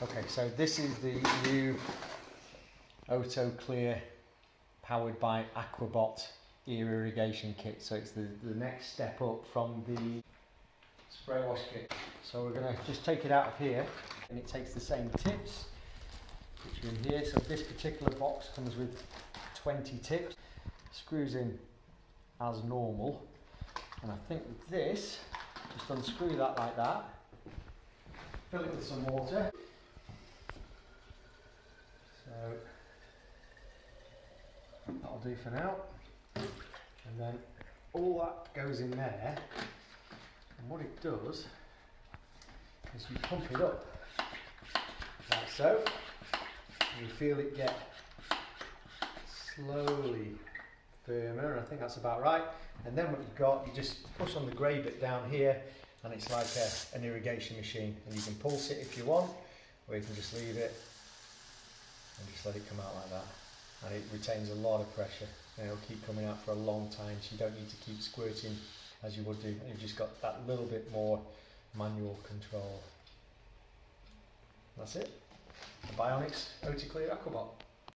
Okay, so this is the new OtoClear powered by Aquabot ear irrigation kit. So it's the next step up from the spray wash kit. So we're going to just take it out of here, and it takes the same tips which are in here. So this particular box comes with 20 tips, screws in as normal, and I think with this, just unscrew that like that, fill it with some water. So that'll do for now, and then all that goes in there, and what it does is you pump it up like so, and you feel it get slowly firmer, and I think that's about right. And then what you've got, you just push on the grey bit down here, and it's like an irrigation machine, and you can pulse it if you want, or you can just leave it and just let it come out like that, and it retains a lot of pressure, and it'll keep coming out for a long time, so you don't need to keep squirting as you would do, and you've just got that little bit more manual control. That's it. The Bionix OtoClear Aquabot.